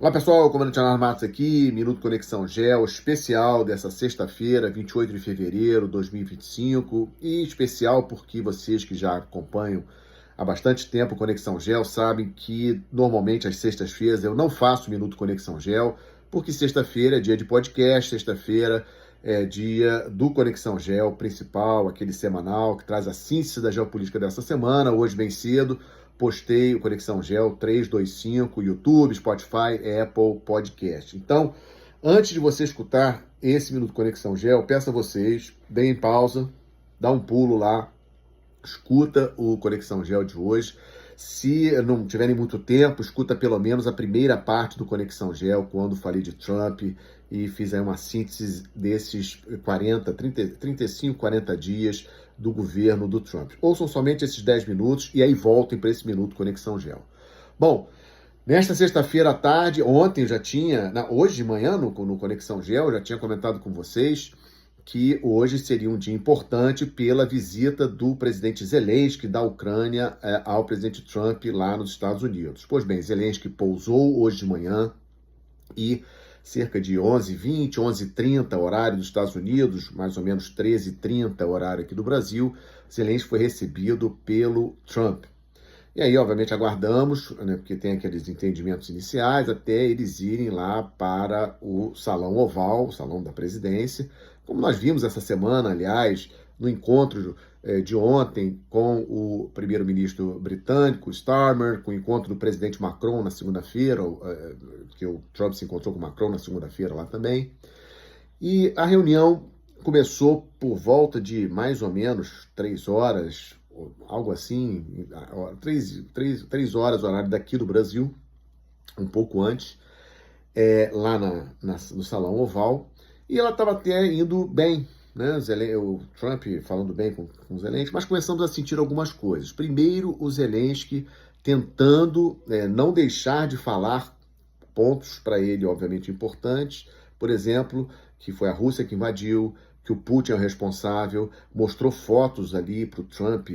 Olá pessoal, comandante Leonardo Matos aqui, Minuto Conexão Gel, especial dessa sexta-feira, 28 de fevereiro de 2025, e especial porque vocês que já acompanham há bastante tempo o Conexão Gel sabem que normalmente às sextas-feiras eu não faço Minuto Conexão Gel, porque sexta-feira é dia de podcast, sexta-feira é dia do Conexão Gel principal, aquele semanal que traz a síntese da geopolítica dessa semana, hoje bem cedo. Postei o Conexão Gel 325, YouTube, Spotify, Apple Podcast. Então, antes de você escutar esse Minuto Conexão Gel, peço a vocês, deem pausa, dá um pulo lá, escuta o Conexão Gel de hoje. Se não tiverem muito tempo, escuta pelo menos a primeira parte do Conexão Gel, quando falei de Trump e fiz aí uma síntese desses 35, 40 dias do governo do Trump. Ouçam somente esses 10 minutos e aí voltem para esse Minuto Conexão Gel. Bom, nesta sexta-feira à tarde, ontem eu já tinha, hoje de manhã no Conexão Gel, eu já tinha comentado com vocês que hoje seria um dia importante pela visita do presidente Zelensky da Ucrânia ao presidente Trump lá nos Estados Unidos. Pois bem, Zelensky pousou hoje de manhã e cerca de 11h20, 11h30 horário dos Estados Unidos, mais ou menos 13h30 horário aqui do Brasil, Zelensky foi recebido pelo Trump. E aí, obviamente, aguardamos, né, porque tem aqueles entendimentos iniciais, até eles irem lá para o Salão Oval, o Salão da Presidência, como nós vimos essa semana, aliás, no encontro de ontem com o primeiro-ministro britânico, Starmer, com o encontro do presidente Macron na segunda-feira, que o Trump se encontrou com o Macron na segunda-feira lá também. E a reunião começou por volta de mais ou menos 3 horas, algo assim, 3 horas, horário daqui do Brasil, um pouco antes, lá no Salão Oval, e ela estava até indo bem, né? O Trump falando bem com o Zelensky, mas começamos a sentir algumas coisas. Primeiro, o Zelensky tentando não deixar de falar pontos para ele, obviamente, importantes, por exemplo, que foi a Rússia que invadiu, que o Putin é o responsável, mostrou fotos ali para o Trump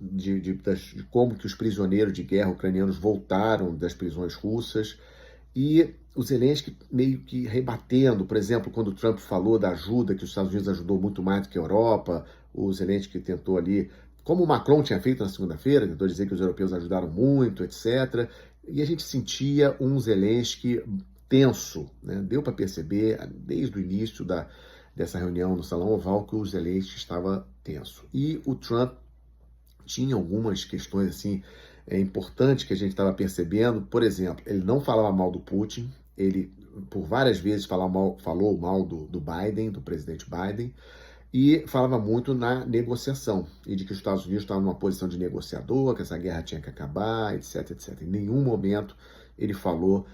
de como que os prisioneiros de guerra ucranianos voltaram das prisões russas, e o Zelensky meio que rebatendo, por exemplo, quando o Trump falou da ajuda, que os Estados Unidos ajudou muito mais do que a Europa, o Zelensky tentou ali, como o Macron tinha feito na segunda-feira, tentou dizer que os europeus ajudaram muito, etc., e a gente sentia um Zelensky tenso, né? Deu para perceber desde o início dessa reunião no Salão Oval que o Zelensky estava tenso. E o Trump tinha algumas questões assim importantes que a gente estava percebendo. Por exemplo, ele não falava mal do Putin, ele por várias vezes falou mal do Biden, do presidente Biden, e falava muito na negociação, e de que os Estados Unidos estavam numa posição de negociador, que essa guerra tinha que acabar, etc, etc. Em nenhum momento ele falou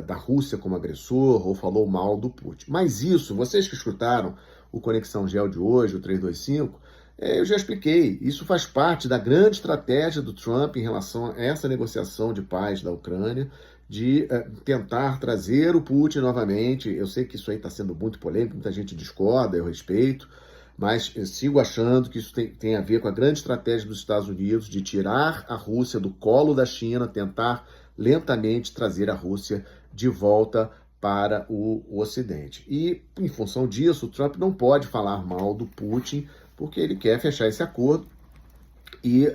da Rússia como agressor ou falou mal do Putin. Mas isso, vocês que escutaram o Conexão Gel de hoje, o 325, eu já expliquei. Isso faz parte da grande estratégia do Trump em relação a essa negociação de paz da Ucrânia, de tentar trazer o Putin novamente. Eu sei que isso aí está sendo muito polêmico, muita gente discorda, eu respeito, mas eu sigo achando que isso tem a ver com a grande estratégia dos Estados Unidos de tirar a Rússia do colo da China, tentar lentamente trazer a Rússia de volta para o Ocidente. E, em função disso, o Trump não pode falar mal do Putin, porque ele quer fechar esse acordo e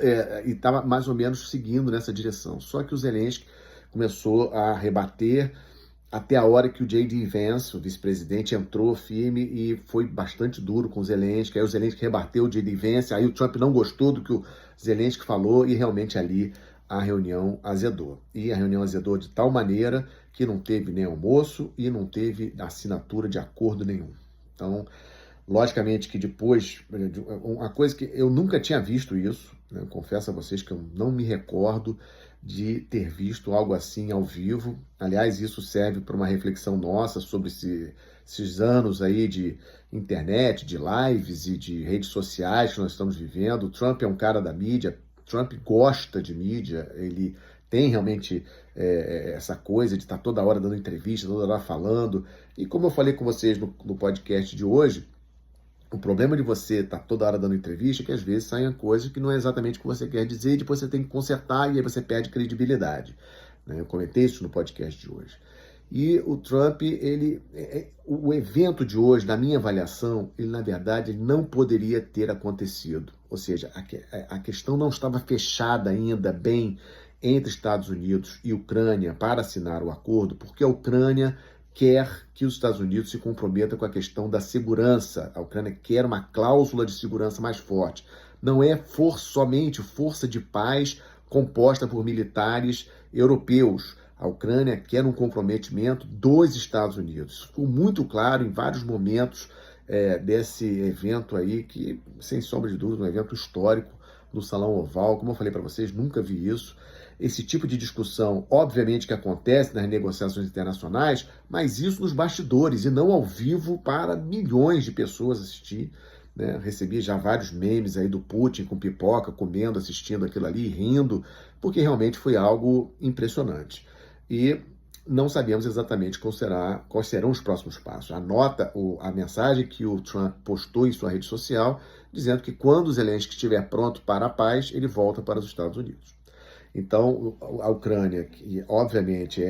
estava mais ou menos seguindo nessa direção. Só que o Zelensky começou a rebater até a hora que o J.D. Vance, o vice-presidente, entrou firme e foi bastante duro com o Zelensky. Aí o Zelensky rebateu o J.D. Vance, aí o Trump não gostou do que o Zelensky falou e realmente ali a reunião azedou. E a reunião azedou de tal maneira que não teve nem almoço e não teve assinatura de acordo nenhum. Então, logicamente que depois, uma coisa que eu nunca tinha visto isso, né? Eu confesso a vocês que eu não me recordo de ter visto algo assim ao vivo. Aliás, isso serve para uma reflexão nossa sobre esses anos aí de internet, de lives e de redes sociais que nós estamos vivendo. O Trump é um cara da mídia, Trump gosta de mídia, ele tem realmente essa coisa de estar toda hora dando entrevista, toda hora falando. E como eu falei com vocês no podcast de hoje, o problema de você estar toda hora dando entrevista é que às vezes saem coisas que não é exatamente o que você quer dizer e depois você tem que consertar e aí você perde credibilidade. né? Eu comentei isso no podcast de hoje. E o Trump, o evento de hoje, na minha avaliação, ele na verdade ele não poderia ter acontecido. Ou seja, a questão não estava fechada ainda bem entre Estados Unidos e Ucrânia para assinar o acordo, porque a Ucrânia quer que os Estados Unidos se comprometam com a questão da segurança. A Ucrânia quer uma cláusula de segurança mais forte. Não é somente força de paz composta por militares europeus. A Ucrânia quer um comprometimento dos Estados Unidos. Ficou muito claro em vários momentos desse evento aí, que, sem sombra de dúvida, um evento histórico no Salão Oval. Como eu falei para vocês, nunca vi isso. Esse tipo de discussão, obviamente, que acontece nas negociações internacionais, mas isso nos bastidores e não ao vivo para milhões de pessoas assistir. Né? Recebi já vários memes aí do Putin com pipoca, comendo, assistindo aquilo ali, rindo, porque realmente foi algo impressionante. E não sabemos exatamente quais serão os próximos passos. A mensagem que o Trump postou em sua rede social, dizendo que quando o Zelensky estiver pronto para a paz, ele volta para os Estados Unidos. Então, a Ucrânia, que obviamente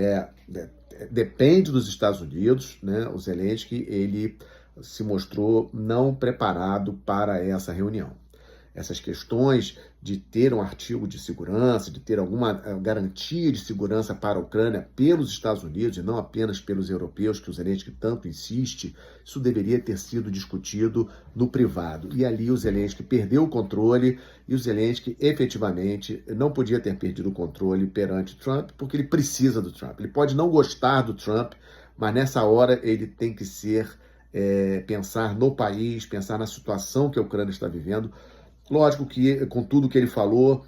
depende dos Estados Unidos, né? O Zelensky, ele se mostrou não preparado para essa reunião. Essas questões de ter um artigo de segurança, de ter alguma garantia de segurança para a Ucrânia pelos Estados Unidos e não apenas pelos europeus, que o Zelensky tanto insiste, isso deveria ter sido discutido no privado. E ali o Zelensky perdeu o controle e o Zelensky efetivamente não podia ter perdido o controle perante Trump, porque ele precisa do Trump. Ele pode não gostar do Trump, mas nessa hora ele tem que pensar no país, pensar na situação que a Ucrânia está vivendo. Lógico que, com tudo que ele falou,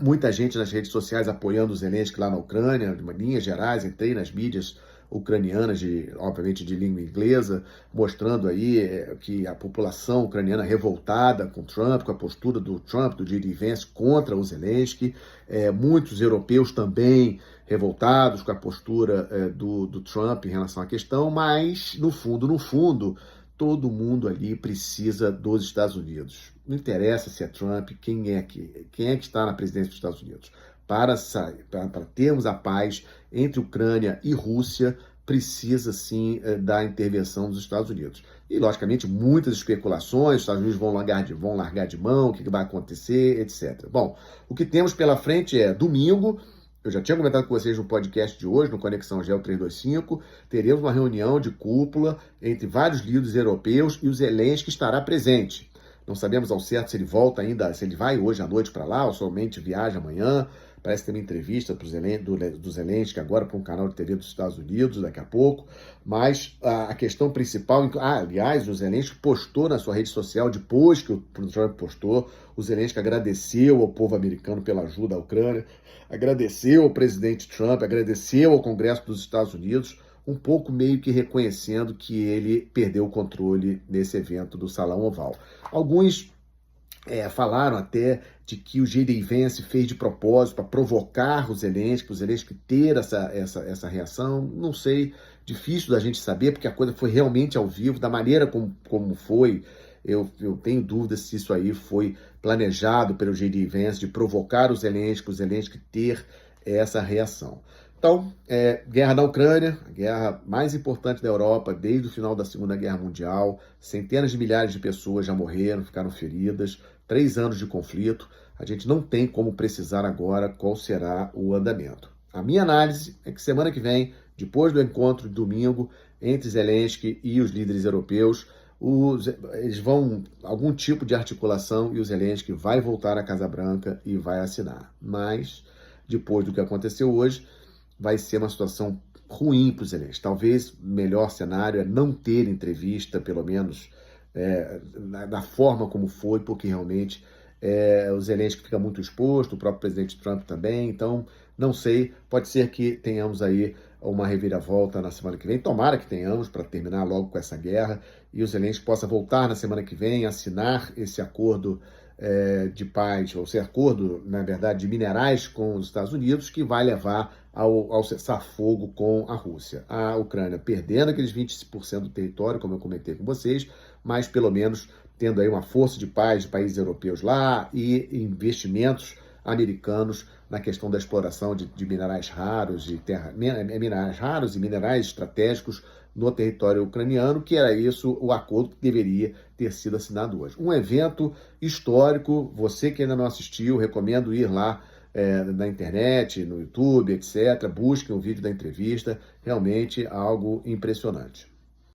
muita gente nas redes sociais apoiando o Zelensky lá na Ucrânia, de linhas gerais, entrei nas mídias ucranianas, obviamente de língua inglesa, mostrando aí que a população ucraniana revoltada com Trump, com a postura do Trump, do J.D. Vance contra o Zelensky, muitos europeus também revoltados com a postura do Trump em relação à questão, mas no fundo, todo mundo ali precisa dos Estados Unidos. Não interessa se é Trump, quem é que está na presidência dos Estados Unidos. Para termos a paz entre Ucrânia e Rússia, precisa sim da intervenção dos Estados Unidos. E, logicamente, muitas especulações, os Estados Unidos vão largar de mão, o que vai acontecer, etc. Bom, o que temos pela frente é domingo. Eu já tinha comentado com vocês no podcast de hoje, no Conexão Geo 325, teremos uma reunião de cúpula entre vários líderes europeus e o Zelensky estará presente. Não sabemos ao certo se ele volta ainda, se ele vai hoje à noite para lá ou somente viaja amanhã. Parece ter uma entrevista do Zelensky agora para um canal de TV dos Estados Unidos daqui a pouco. Mas a questão principal... aliás, o Zelensky postou na sua rede social, depois que o Trump postou, o Zelensky agradeceu ao povo americano pela ajuda à Ucrânia, agradeceu ao presidente Trump, agradeceu ao Congresso dos Estados Unidos, um pouco meio que reconhecendo que ele perdeu o controle nesse evento do Salão Oval. Alguns falaram até de que o J.D. Vance fez de propósito para provocar o Zelensky ter essa reação. Não sei, difícil da gente saber, porque a coisa foi realmente ao vivo, da maneira como foi. Eu tenho dúvidas se isso aí foi planejado pelo J.D. Vance, de provocar o Zelensky ter essa reação. Então, guerra na Ucrânia, a guerra mais importante da Europa desde o final da Segunda Guerra Mundial. Centenas de milhares de pessoas já morreram, ficaram feridas. 3 anos de conflito. A gente não tem como precisar agora qual será o andamento. A minha análise é que semana que vem, depois do encontro de domingo entre Zelensky e os líderes europeus, eles vão algum tipo de articulação e o Zelensky vai voltar à Casa Branca e vai assinar. Mas, depois do que aconteceu hoje, vai ser uma situação ruim para o Zelensky. Talvez o melhor cenário é não ter entrevista, pelo menos da forma como foi, porque realmente o Zelensky fica muito exposto, o próprio presidente Trump também. Então, não sei, pode ser que tenhamos aí uma reviravolta na semana que vem. Tomara que tenhamos, para terminar logo com essa guerra, e o Zelensky possa voltar na semana que vem, assinar esse acordo de paz, ou esse acordo, na verdade, de minerais com os Estados Unidos, que vai levar ao cessar-fogo com a Rússia. A Ucrânia perdendo aqueles 20% do território, como eu comentei com vocês, mas pelo menos tendo aí uma força de paz de países europeus lá e investimentos americanos na questão da exploração de minerais raros, minerais raros e minerais estratégicos no território ucraniano, que era isso o acordo que deveria ter sido assinado hoje. Um evento histórico, você que ainda não assistiu, recomendo ir lá na internet, no YouTube, etc. Busquem o vídeo da entrevista, realmente algo impressionante.